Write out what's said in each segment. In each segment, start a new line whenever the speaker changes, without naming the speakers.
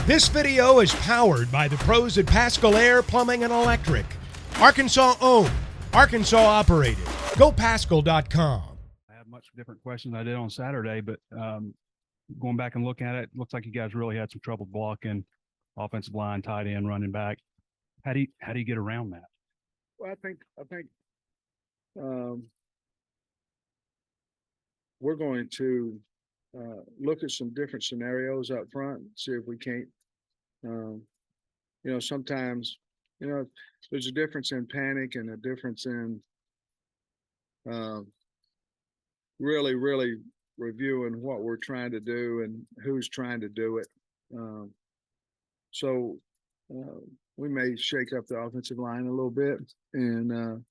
This video is powered by the pros at Pascal Air Plumbing and Electric. Arkansas owned, Arkansas operated. GoPascal.com.
I have much different questions than I did on Saturday, but going back and looking at it, looks like you guys really had some trouble blocking offensive line, tight end, running back. How do you get around that?
Well, I think we're going to look at some different scenarios up front, see if we can't. Sometimes, there's a difference in panic and a difference in really reviewing what we're trying to do and who's trying to do it. So we may shake up the offensive line a little bit, and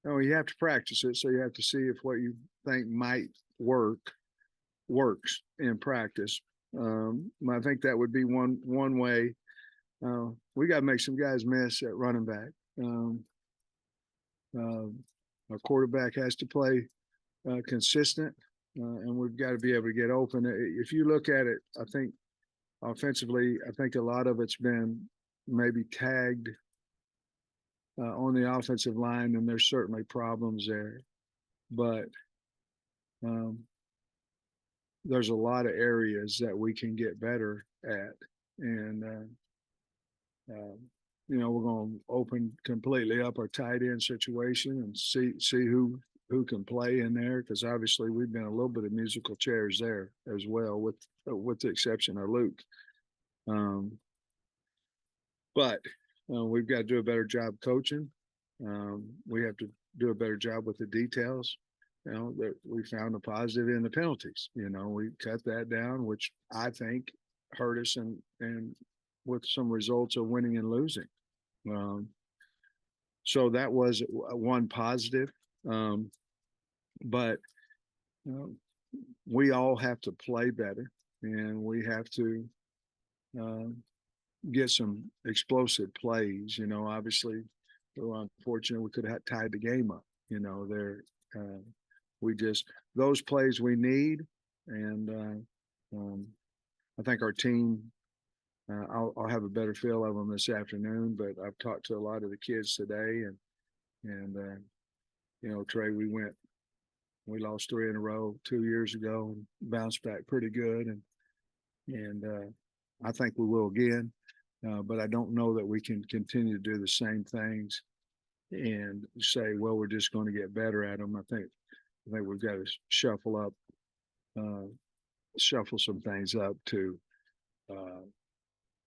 you have to practice it. So you have to see if what you think might works in practice. I think that would be one way. We got to make some guys miss at running back. Our quarterback has to play consistent, and we've got to be able to get open. If you look at it, I think offensively, I think a lot of it's been maybe tagged on the offensive line, and there's certainly problems there. But there's a lot of areas that we can get better at, and we're going to open completely up our tight end situation and see who can play in there, because obviously we've been a little bit of musical chairs there as well, with the exception of Luke. But we've got to do a better job coaching. We have to do a better job with the details. That we found a positive in the penalties. We cut that down, which I think hurt us, and with some results of winning and losing. So that was one positive. But we all have to play better, and we have to get some explosive plays. Obviously, we were unfortunate we could have tied the game up. Those plays we need, and I think our team. I'll have a better feel of them this afternoon, but I've talked to a lot of the kids today, and Trey, we lost 3 in a row 2 years ago, and bounced back pretty good, and I think we will again, but I don't know that we can continue to do the same things and say, well, we're just going to get better at them. I think we've got to shuffle some things up to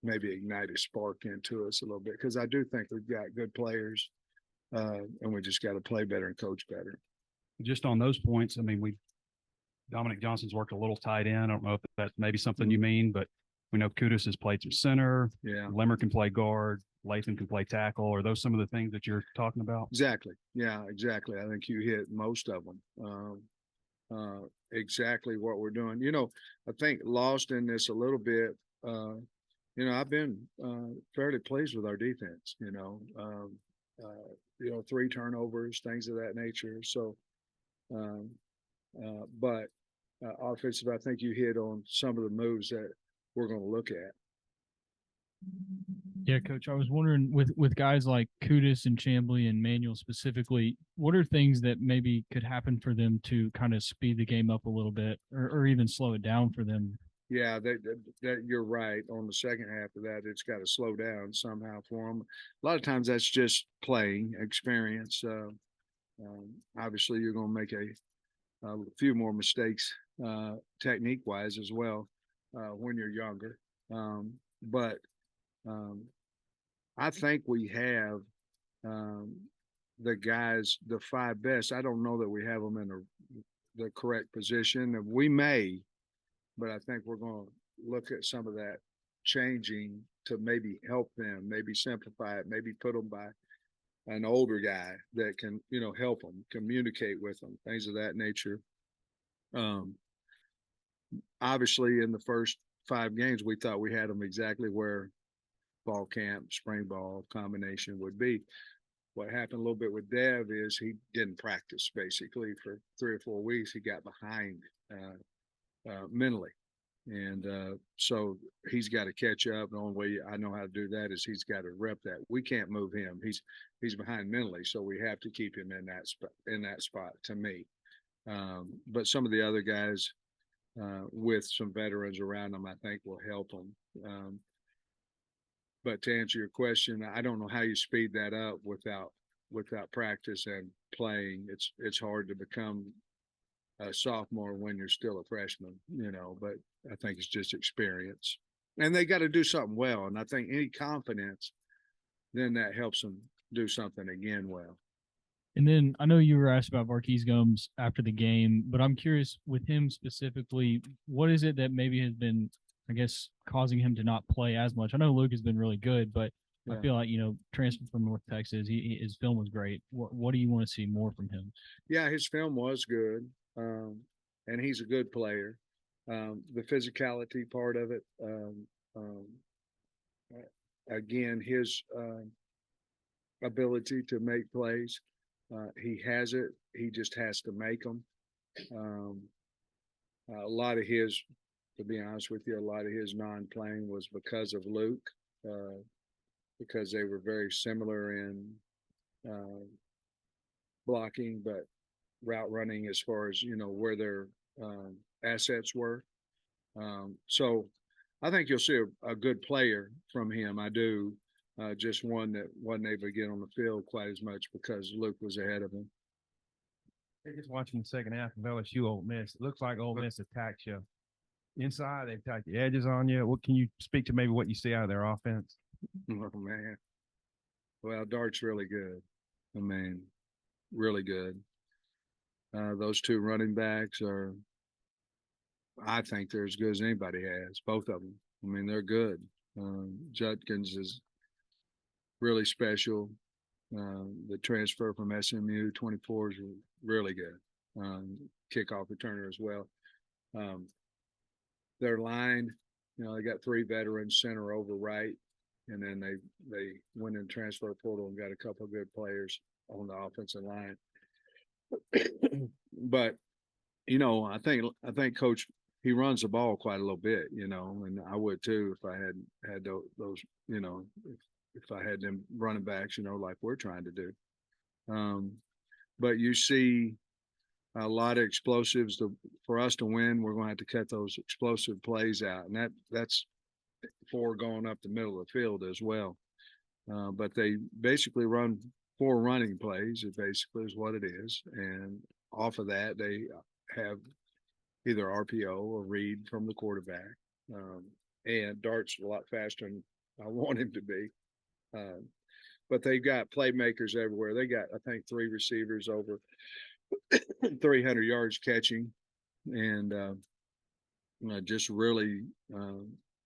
maybe ignite a spark into us a little bit, because I do think we've got good players, and we just got to play better and coach better.
Just on those points, I mean, Dominic Johnson's worked a little tight end. I don't know if that's maybe something you mean, but we know Kudus has played some center. Yeah. Lemmer can play guard. Latham can play tackle. Are those some of the things that you're talking about?
Exactly. Yeah, exactly. I think you hit most of them. Exactly what we're doing. I think lost in this a little bit. I've been fairly pleased with our defense. 3 turnovers, things of that nature. So, but offensive, I think you hit on some of the moves that we're going to look at.
Yeah, Coach, I was wondering with guys like Kudus and Chamblee and Manuel specifically, what are things that maybe could happen for them to kind of speed the game up a little bit, or even slow it down for them?
Yeah, that you're right. On the second half of that, it's got to slow down somehow for them. A lot of times that's just playing experience. Obviously, you're going to make a few more mistakes technique-wise as well when you're younger. But I think we have the guys, the 5 best. I don't know that we have them in the correct position. We may, but I think we're going to look at some of that changing to maybe help them, maybe simplify it, maybe put them by an older guy that can, help them, communicate with them, things of that nature. Obviously, in the first 5 games, we thought we had them exactly where fall camp, spring ball combination would be. What happened a little bit with Dev is he didn't practice basically for 3 or 4 weeks. He got behind mentally. And so he's got to catch up. The only way I know how to do that is he's got to rep that. We can't move him. He's behind mentally, so we have to keep him in that spot. To me, but some of the other guys with some veterans around them, I think will help them. But to answer your question, I don't know how you speed that up without practice and playing. It's hard to become a sophomore when you're still a freshman, but I think it's just experience. And they got to do something well. And I think any confidence, then that helps them do something again well.
And then I know you were asked about Marquise Gomes after the game, but I'm curious with him specifically, what is it that maybe has been, I guess, causing him to not play as much? I know Luke has been really good, but I feel like, transfer from North Texas, his film was great. What do you want to see more from him?
Yeah, his film was good. And he's a good player. The physicality part of it, again, his ability to make plays, he has it. He just has to make them. A lot of his, to be honest with you, a lot of his non-playing was because of Luke, because they were very similar in blocking, but route running as far as where their assets were. So I think you'll see a good player from him. I do. Just one that wasn't able to get on the field quite as much because Luke was ahead of him.
Just watching the second half of LSU Ole Miss, it looks like Ole Miss attacked you inside. They attacked the edges on you. What can you speak to maybe what you see out of their offense?
Oh man, well, Dart's really good. I mean, really good. Those two running backs are, I think they're as good as anybody has, both of them. I mean, they're good. Judkins is really special. The transfer from SMU 24 is really good. Kickoff returner as well. Their line, they got three veterans, center over right, and then they went in transfer portal and got a couple of good players on the offensive line. But I think Coach, he runs the ball quite a little bit, and I would too if I had those, if I had them running backs, like we're trying to do. But you see a lot of explosives. For us to win, we're going to have to cut those explosive plays out, and that's for going up the middle of the field as well. But they basically run 4 running plays. It basically is what it is, and off of that, they have either RPO or read from the quarterback. And Dart's a lot faster than I want him to be. But they've got playmakers everywhere. They got, I think, 3 receivers over 300 yards catching, and just really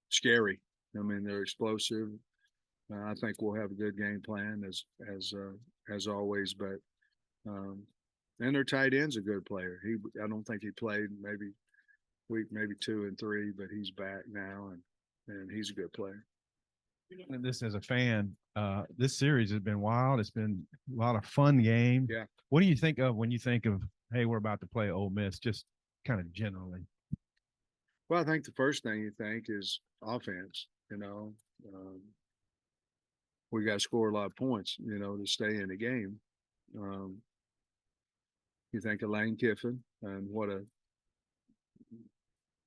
scary. I mean, they're explosive. I think we'll have a good game plan as always. But and their tight end's a good player. I don't think he played maybe week 2 and 3, but he's back now, and he's a good player.
This as a fan, this series has been wild. It's been a lot of fun games.
Yeah.
What do you think of when you think of, hey, we're about to play Ole Miss, just kind of generally?
Well, I think the first thing you think is offense. We got to score a lot of points, to stay in the game. You think of Lane Kiffin and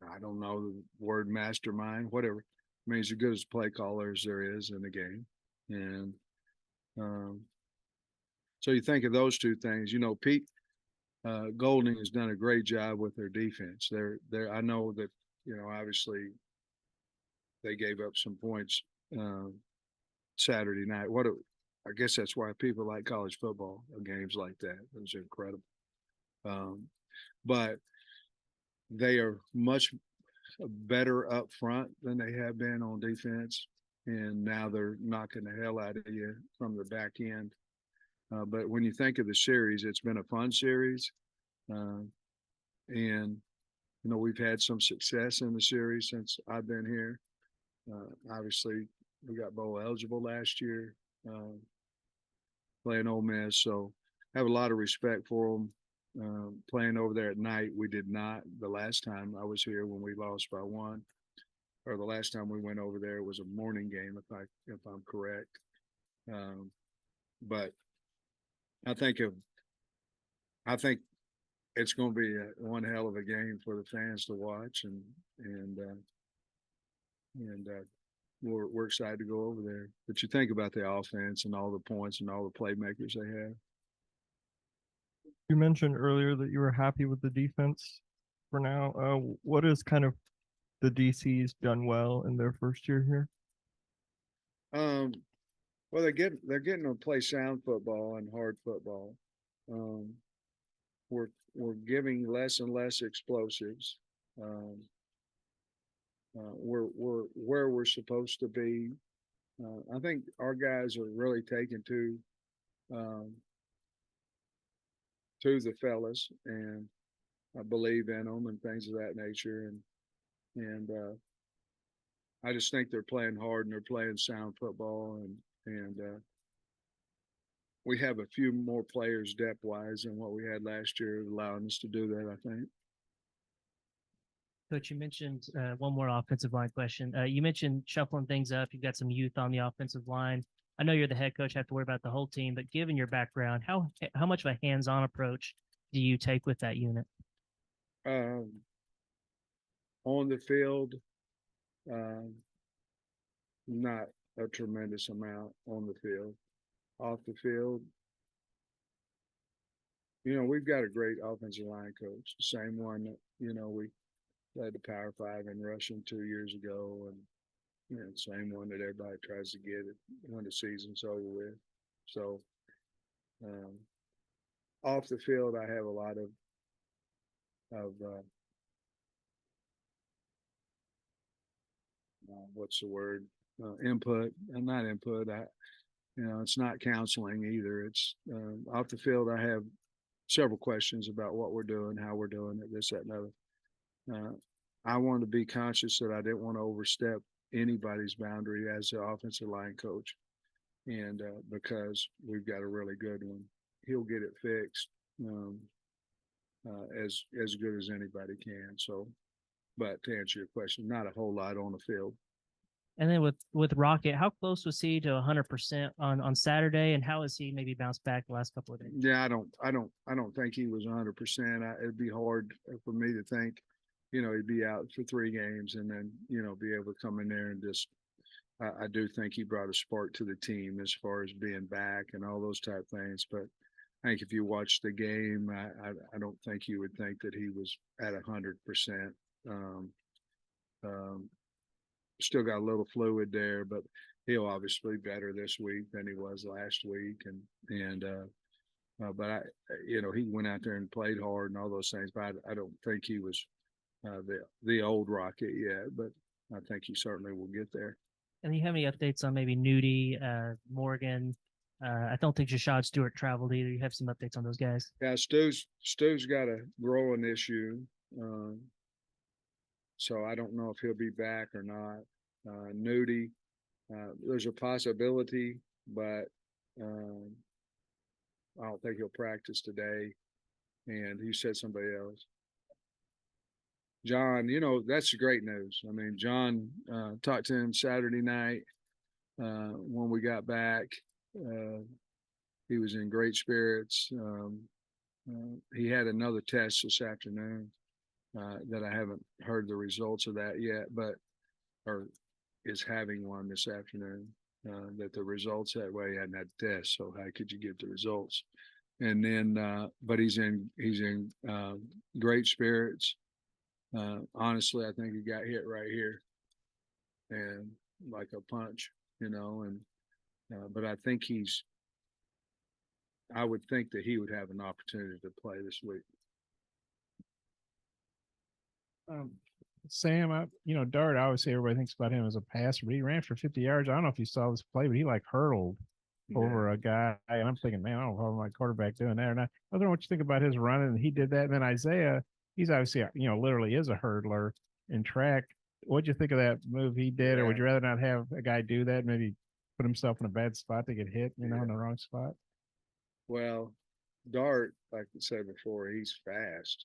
I don't know the word mastermind, whatever. I mean, he's as good as a play caller as there is in the game. And so you think of those two things. Pete Golding has done a great job with their defense. I know that, obviously they gave up some points Saturday night. I guess that's why people like college football, games like that. It was incredible. But they are much better up front than they have been on defense, and now they're knocking the hell out of you from the back end. But when you think of the series, it's been a fun series, and we've had some success in the series since I've been here. Obviously, we got bowl eligible last year, playing Ole Miss, so I have a lot of respect for them. playing over there at night. We did not the last time I was here when we lost by 1, or the last time we went over there it was a morning game if I'm correct. But I think it's going to be one hell of a game for the fans to watch, and we're excited to go over there. But you think about the offense and all the points and all the playmakers they have.
You mentioned earlier that you were happy with the defense for now. What is kind of the DC's done well in their first year here?
Well, they're getting to play sound football and hard football. We're giving less and less explosives. We're where we're supposed to be. I think our guys are really taken to the fellas, and I believe in them and things of that nature. And I just think they're playing hard and they're playing sound football, and we have a few more players depth wise than what we had last year, allowing us to do that, I think.
Coach, you mentioned one more offensive line question. You mentioned shuffling things up. You've got some youth on the offensive line. I know you're the head coach, have to worry about the whole team, but given your background, how much of a hands-on approach do you take with that unit?
On the field, not a tremendous amount on the field. Off the field, we've got a great offensive line coach, the same one that, we led the Power 5 in rushing 2 years ago, and same one that everybody tries to get it when the season's over with. So off the field, I have a lot of what's the word? Input, and not input. It's not counseling either. It's off the field. I have several questions about what we're doing, how we're doing it, this, that, and other. I wanted to be conscious that I didn't want to overstep anybody's boundary as the offensive line coach, and because we've got a really good one, he'll get it fixed as good as anybody can. So, but to answer your question, not a whole lot on the field.
And then with Rocket, how close was he to 100% on Saturday, and how has he maybe bounced back the last couple of days?
Yeah, I don't think he was 100%. It'd be hard for me to think, he'd be out for 3 games and then, be able to come in there and just. I do think he brought a spark to the team as far as being back and all those type things. But I think if you watch the game, I don't think you would think that he was at 100%. Still got a little fluid there, but he'll obviously be better this week than he was last week. But he went out there and played hard and all those things. But I don't think he was the old Rocket yet. But I think he certainly will get there.
And you have any updates on maybe Nudie, Morgan? I don't think Jashad Stewart traveled either. You have some updates on those guys?
Yeah, Stu's got a growing issue. So I don't know if he'll be back or not. Nudie, there's a possibility, but I don't think he'll practice today. And he said somebody else. John, that's great news. I mean, John, talked to him Saturday night when we got back. He was in great spirits. He had another test this afternoon that I haven't heard the results of that yet, or is having one this afternoon. That the results that way, he hadn't had a test, so how could you get the results? And then, but he's in great spirits. Honestly, I think he got hit right here, and like a punch, but I think I would think that he would have an opportunity to play this week.
Sam, Dart, obviously everybody thinks about him as a passer, but he ran for 50 yards. I don't know if you saw this play, but he hurled over a guy. And I'm thinking, man, I don't know if my quarterback doing that or not. I don't know what you think about his running. And he did that. And then Isaiah, he's obviously, literally is a hurdler in track. What'd you think of that move he did? Or would you rather not have a guy do that? Maybe put himself in a bad spot to get hit, in the wrong spot?
Well, Dart, like I said before, he's fast,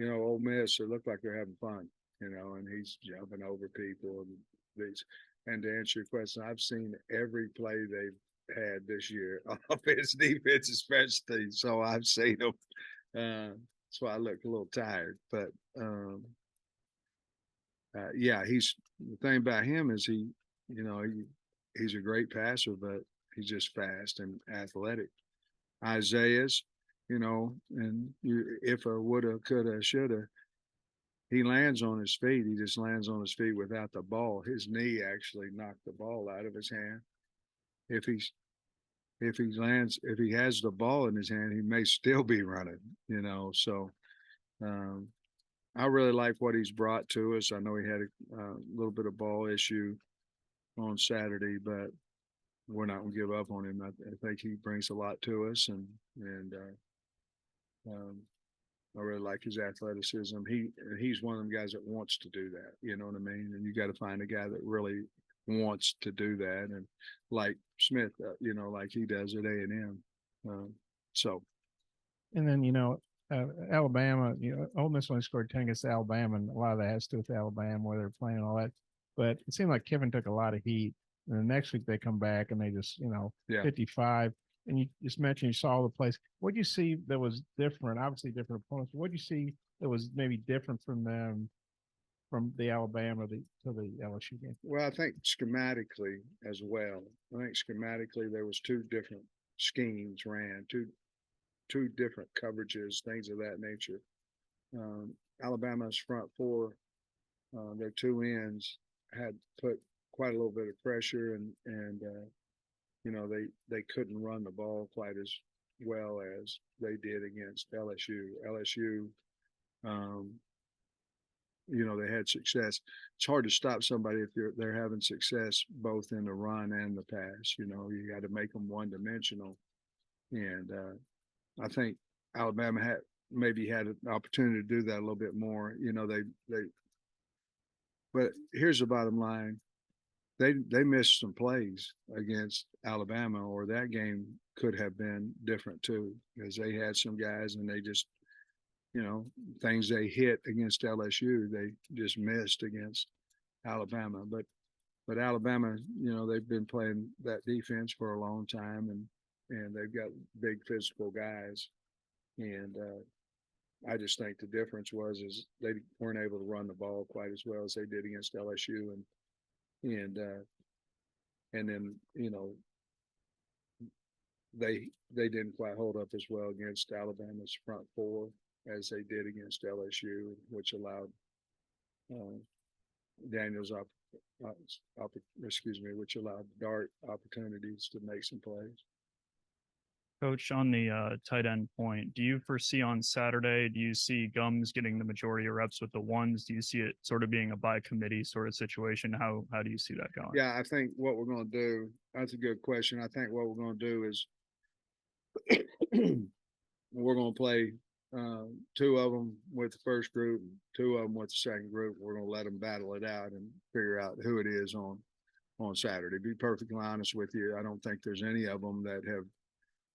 Ole Miss, it looked like they're having fun, and he's jumping over people and these. And to answer your question, I've seen every play they've had this year, offense, defense, especially. So I've seen them. That's why I look a little tired, but yeah, he's the thing about him is he's a great passer, but he's just fast and athletic. Isaiah's, and if a woulda, coulda, shoulda, he lands on his feet. He just lands on his feet without the ball. His knee actually knocked the ball out of his hand. If he has the ball in his hand, he may still be running. So um, I really like what he's brought to us. I know he had a little bit of ball issue on Saturday, but we're not going to give up on him. I think he brings a lot to us, and um, I really like his athleticism. He's one of them guys that wants to do that. You know what I mean? And you got to find a guy that really wants to do that, and like Smith, like he does at A&M. So,
And then Alabama, Ole Miss only scored 10 against Alabama, and a lot of that has to do with Alabama where they're playing and all that. But it seemed like Kiffin took a lot of heat. And the next week they come back and they just,
yeah.
55. And you just mentioned you saw the place. What do you see that was different? Obviously different opponents. What do you see that was maybe different from them, from the Alabama to the LSU game?
Well, I think schematically as well. I think schematically there was two different schemes ran, two different coverages, things of that nature. Alabama's front four, their two ends had put quite a little bit of pressure, and they couldn't run the ball quite as well as they did against LSU. LSU, they had success. It's hard to stop somebody if they're having success both in the run and the pass. You got to make them one dimensional, and I think Alabama had an opportunity to do that a little bit more. But here's the bottom line: they missed some plays against Alabama, or that game could have been different too, because they had some guys and they just, things they hit against LSU, they just missed against Alabama. But Alabama, they've been playing that defense for a long time, and they've got big physical guys. And I just think the difference is they weren't able to run the ball quite as well as they did against LSU, and then they didn't quite hold up as well against Alabama's front four as they did against LSU, which allowed which allowed Dart opportunities to make some plays.
Coach, on the tight end point, do you foresee on Saturday, do you see Gums getting the majority of reps with the ones? Do you see it sort of being a by committee sort of situation? How do you see that going?
Yeah, I think what we're going to do, that's a good question. I think what we're going to do is we're going to play two of them with the first group, two of them with the second group. We're going to let them battle it out and figure out who it is on Saturday. To be perfectly honest with you, I don't think there's any of them that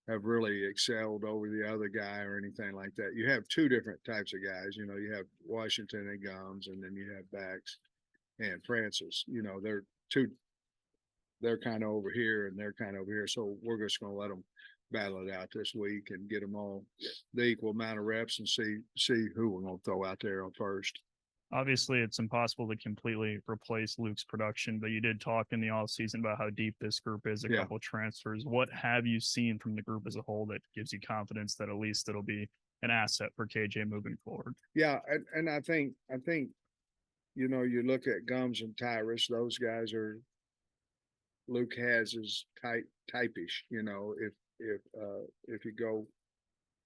have really excelled over the other guy or anything like that. You have two different types of guys. You have Washington and Gums, and then you have Bax and Francis. They're kind of over here and they're kind of over here. So we're just going to let them battle it out this week and get them all the equal amount of reps and see who we're going to throw out there on first.
Obviously, it's impossible to completely replace Luke's production, but you did talk in the offseason about how deep this group is, a couple transfers. What have you seen from the group as a whole that gives you confidence that at least it'll be an asset for KJ moving forward?
Yeah, and I think you look at Gums and Tyrus; those guys are Luke has is type-ish. If you go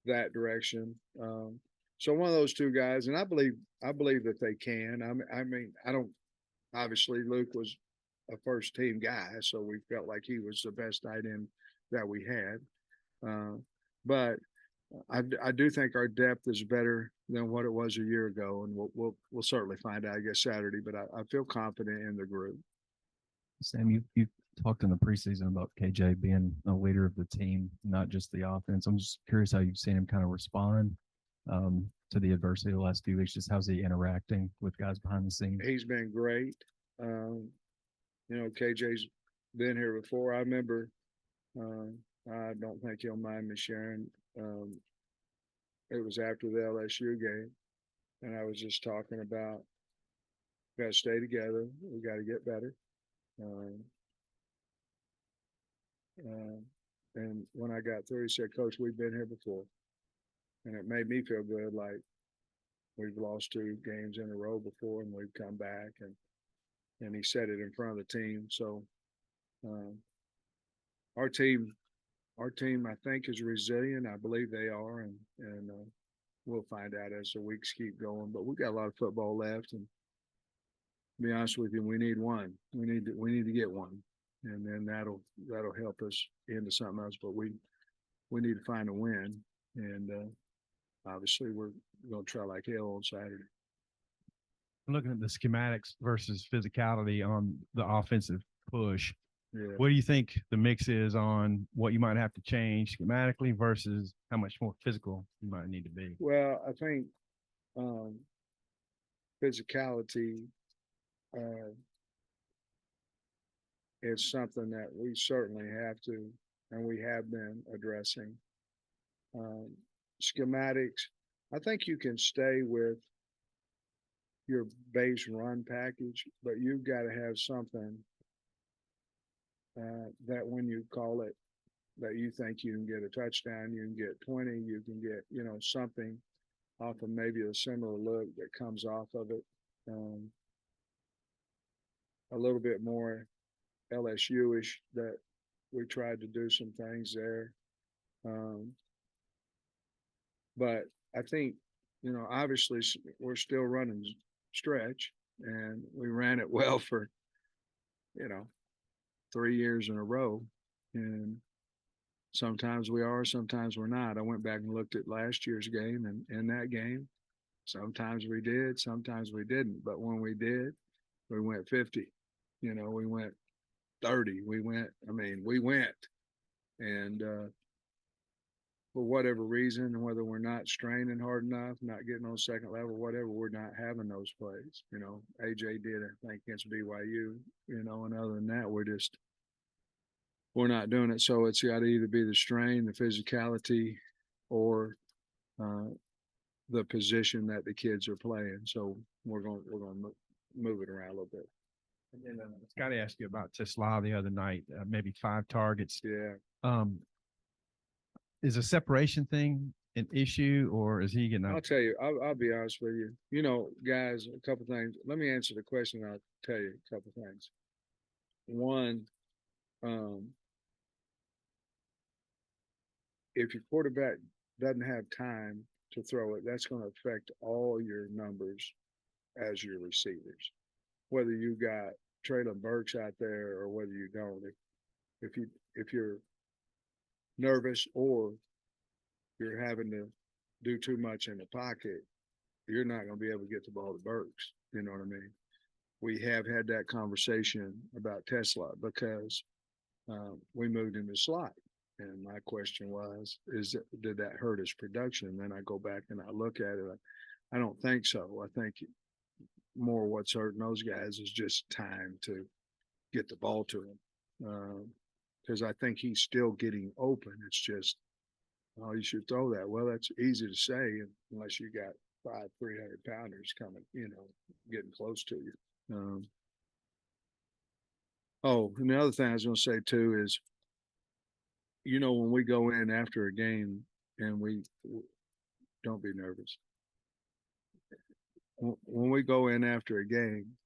that direction. So one of those two guys, and I believe that they can. I mean, I don't. Obviously, Luke was a first team guy, so we felt like he was the best tight end that we had. But I do think our depth is better than what it was a year ago, and we'll certainly find out, I guess, Saturday. But I feel confident in the group.
Sam, you talked in the preseason about KJ being a leader of the team, not just the offense. I'm just curious how you've seen him kind of respond to the adversity the last few weeks. Just how's he interacting with guys behind the scenes?
He's been great. KJ's been here before. I remember, I don't think he'll mind me sharing. It was after the LSU game, and I was just talking about we got to stay together. We got to get better. And when I got through, he said, "Coach, we've been here before," and it made me feel good. Like we've lost 2 games in a row before, and we've come back. And he said it in front of the team. So our team, I think, is resilient. I believe they are, and we'll find out as the weeks keep going. But we got a lot of football left, and to be honest with you, we need one. We need to get one, and then that'll help us into something else. But we need to find a win, and obviously we're going to try like hell on Saturday.
Looking at the schematics versus physicality on the offensive push,
Yeah.
what do you think the mix is on what you might have to change schematically versus how much more physical you might need to be?
Well, I think physicality is something that we certainly have to, and we have been addressing. Schematics, I think you can stay with your base run package, but you've got to have something that when you call it, that you think you can get a touchdown, you can get 20, you can get, something off of maybe a similar look that comes off of it. A little bit more LSU-ish, that we tried to do some things there. But I think, obviously we're still running stretch, and we ran it well for 3 years in a row, and sometimes we are, sometimes we're not. I went back and looked at last year's game, and in that game sometimes we did, sometimes we didn't, but when we did, we went 50, we went 30, we went, and for whatever reason, and whether we're not straining hard enough, not getting on second level, whatever, we're not having those plays. AJ did, I think, against BYU, and other than that, we're not doing it. So it's got to either be the strain, the physicality, or the position that the kids are playing. So we're going to move it around a little bit.
And then Scotty asked you about Tesla the other night, maybe 5 targets.
Yeah.
Is a separation thing an issue, or is he getting out?
I'll tell you, I'll be honest with you. Guys, a couple things. Let me answer the question. I'll tell you a couple things. One, if your quarterback doesn't have time to throw it, that's going to affect all your numbers as your receivers. Whether you got Traylon Burks out there or whether you don't, if you're nervous or you're having to do too much in the pocket, you're not going to be able to get the ball to Burks. You know what I mean? We have had that conversation about Tesla because we moved him to slot. And my question was, did that hurt his production? And then I go back and I look at it. I don't think so. I think more what's hurting those guys is just time to get the ball to him. Because I think he's still getting open. It's just, oh, you should throw that. Well, that's easy to say unless you got 5 300-pounders coming, getting close to you. And the other thing I was going to say too is, when we go in after a game and we don't be nervous. When we go in after a game,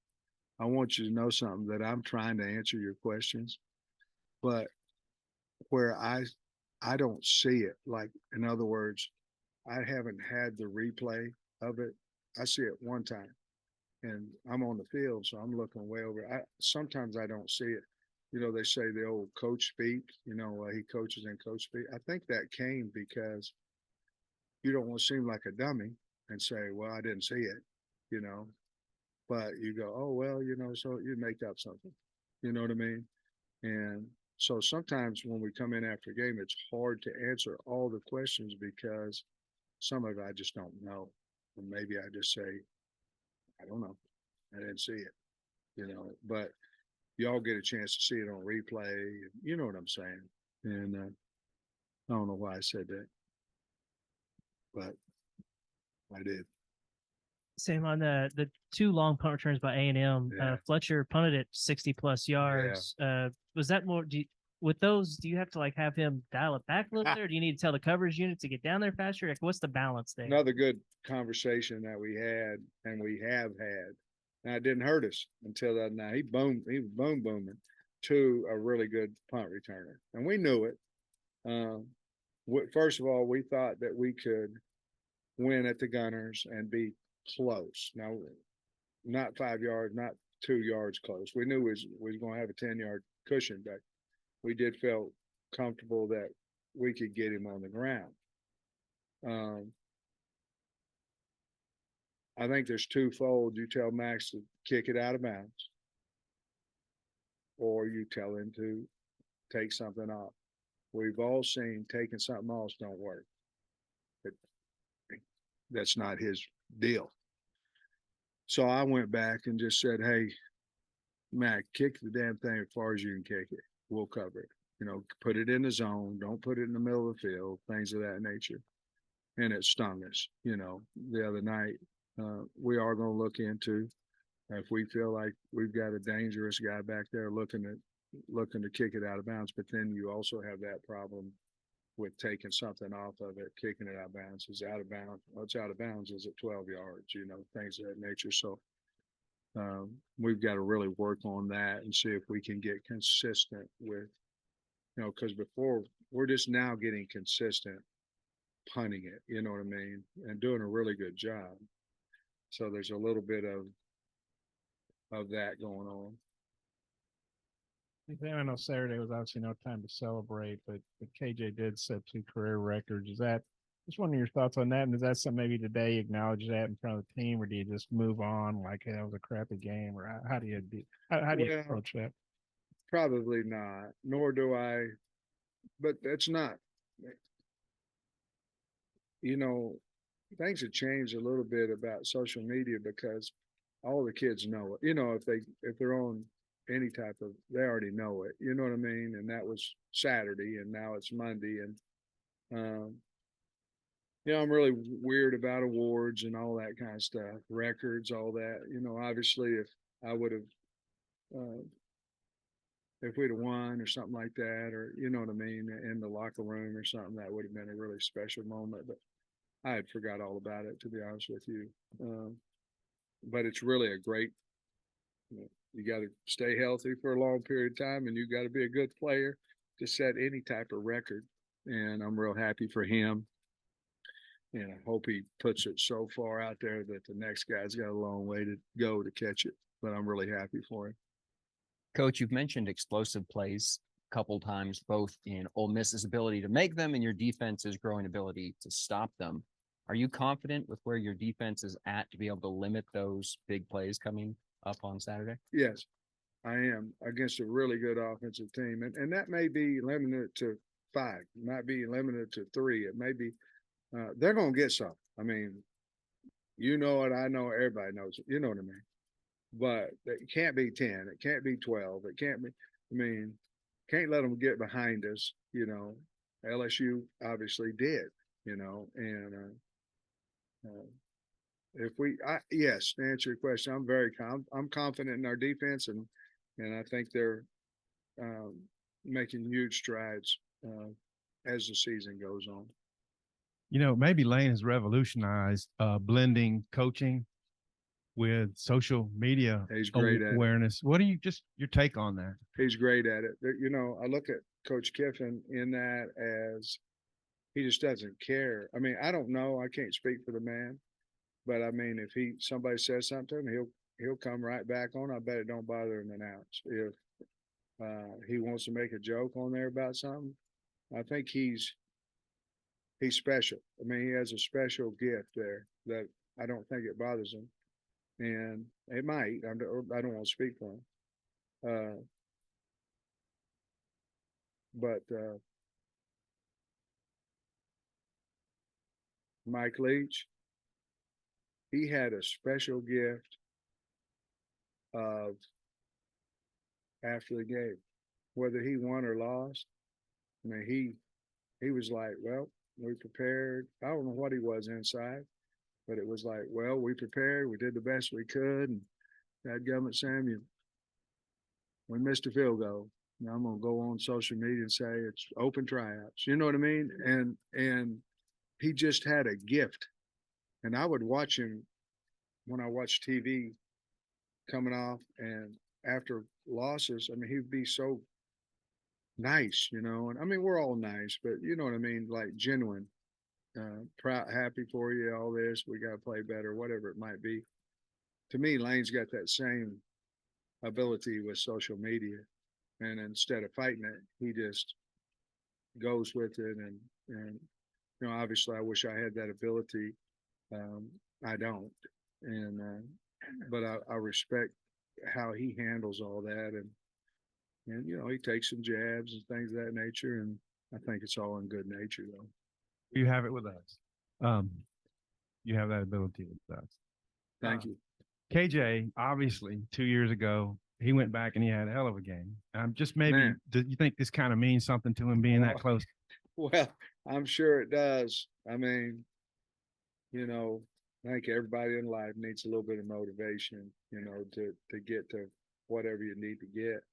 I want you to know something, that I'm trying to answer your questions, but where I don't see it, like, in other words, I haven't had the replay of it. I see it one time and I'm on the field, so I'm looking way over. Sometimes I don't see it. They say the old coach speak, he coaches in coach speak. I think that came because you don't want to seem like a dummy and say, well, I didn't see it, but you go, oh, well, so you make up something. You know what I mean? And so sometimes when we come in after a game, it's hard to answer all the questions because some of it I just don't know. And maybe I just say, I don't know. I didn't see it, but y'all get a chance to see it on replay. You know what I'm saying? And I don't know why I said that, but I did.
Sam, on the two long punt returns by A&M,
Yeah.
Fletcher punted it 60+ yards. Was that more? With those, do you have to like have him dial it back a little bit, or do you need to tell the coverage unit to get down there faster? Like, what's the balance there?
Another good conversation that we had, and we have had. Now it didn't hurt us until that night. He was booming to a really good punt returner, and we knew it. First of all, we thought that we could win at the Gunners and be close. Now, not 5 yards, not 2 yards close. We knew we was going to have a 10-yard cushion, but we did feel comfortable that we could get him on the ground. I think there's twofold. You tell Max to kick it out of bounds, or you tell him to take something off. We've all seen taking something off don't work. That's not his deal. So I went back and just said, hey, Mac, kick the damn thing as far as you can kick it. We'll cover it. Put it in the zone. Don't put it in the middle of the field, things of that nature. And it stung us, the other night. We are going to look into if we feel like we've got a dangerous guy back there looking to kick it out of bounds. But then you also have that problem with taking something off of it, kicking it out of bounds. Is out of bounds. What's out of bounds? Is it 12 yards? Things of that nature. So we've got to really work on that and see if we can get consistent with, because before we're just now getting consistent punting it, you know what I mean, and doing a really good job. So there's a little bit of that going on.
I know Saturday was obviously no time to celebrate, but KJ did set 2 career records. Is that just wondering your thoughts on that? And is that something maybe today you acknowledge that in front of the team, or do you just move on like, hey, that was a crappy game, or how do you approach that?
Probably not, nor do I, but that's not, things have changed a little bit about social media because all the kids know it. If they're on any type of, they already know it. You know what I mean? And that was Saturday, and now it's Monday, and I'm really weird about awards and all that kind of stuff, records, all that. Obviously, if I would have, if we'd have won or something like that, or you know what I mean, in the locker room or something, that would have been a really special moment. But I had forgot all about it, to be honest with you. But it's really a great. You got to stay healthy for a long period of time, and you got to be a good player to set any type of record. And I'm real happy for him. And I hope he puts it so far out there that the next guy's got a long way to go to catch it. But I'm really happy for him.
Coach, you've mentioned explosive plays a couple times, both in Ole Miss's ability to make them and your defense's growing ability to stop them. Are you confident with where your defense is at to be able to limit those big plays coming up on Saturday?
Yes, I am, against a really good offensive team. And that may be limited to 5, it might be limited to 3. It may be, they're going to get some. I mean, you know it, I know it, everybody knows it. You know what I mean? But it can't be 10. It can't be 12. It can't be, can't let them get behind us, LSU obviously did, and if yes, to answer your question, I'm confident in our defense, and I think they're making huge strides as the season goes on.
Maybe Lane has revolutionized blending coaching with social media awareness. What do your take on that?
He's great at it. I look at Coach Kiffin in that as he just doesn't care. I don't know. I can't speak for the man. But if somebody says something to him, he'll come right back on. I bet it don't bother him an ounce. If he wants to make a joke on there about something, I think he's special. He has a special gift there that I don't think it bothers him, and it might. I don't want to speak for him, But Mike Leach, he had a special gift of after the game, whether he won or lost. I mean, he was like, well, we prepared. I don't know what he was inside, but it was like, well, we prepared. We did the best we could. And dadgummit, Sam, we missed a field goal. Now I'm gonna go on social media and say it's open tryouts. You know what I mean? And he just had a gift. And I would watch him when I watched TV coming off, and after losses, I mean, he'd be so nice, you know. And I mean, we're all nice, but you know what I mean, like genuine, proud, happy for you, all this, we got to play better, whatever it might be. To me, Lane's got that same ability with social media, and instead of fighting it, he just goes with it. And you know, obviously, I wish I had that ability. I don't, and but I respect how he handles all that, and you know, he takes some jabs and things of that nature, and I think it's all in good nature though.
You have it with us. You have that ability with us.
Thank you.
KJ, obviously 2 years ago, he went back and he had a hell of a game. Just maybe,
Man.
do you think this kind of means something to him being that close?
Well, I'm sure it does. I mean, you know, I think everybody in life needs a little bit of motivation, you know, to get to whatever you need to get.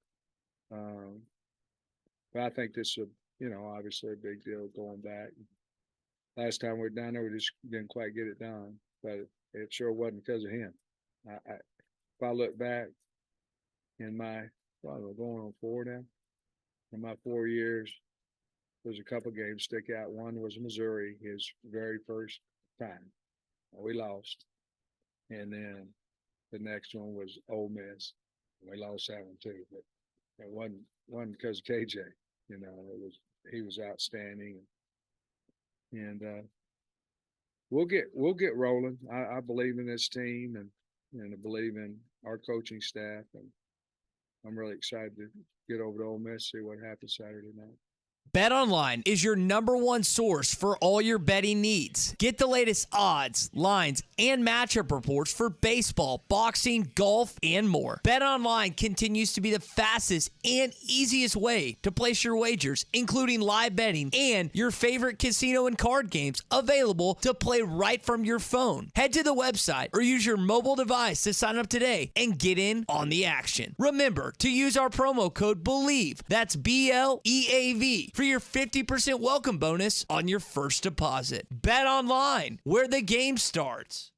But I think this is, you know, obviously a big deal going back. Last time we were down there, we just didn't quite get it done, but it sure wasn't because of him. If I look back in my, well, going on 4 now, in my 4 years, there's a couple games stick out. One was Missouri, his very first time. We lost. And then the next one was Ole Miss. We lost that one too, but it wasn't because of KJ. You know, he was outstanding. And we'll get rolling. I believe in this team, and I believe in our coaching staff, and I'm really excited to get over to Ole Miss, see what happens Saturday night.
BetOnline is your #1 source for all your betting needs. Get the latest odds, lines, and matchup reports for baseball, boxing, golf, and more. BetOnline continues to be the fastest and easiest way to place your wagers, including live betting and your favorite casino and card games available to play right from your phone. Head to the website or use your mobile device to sign up today and get in on the action. Remember to use our promo code BELIEVE, that's BLEAV, for your 50% welcome bonus on your first deposit. Bet online, where the game starts.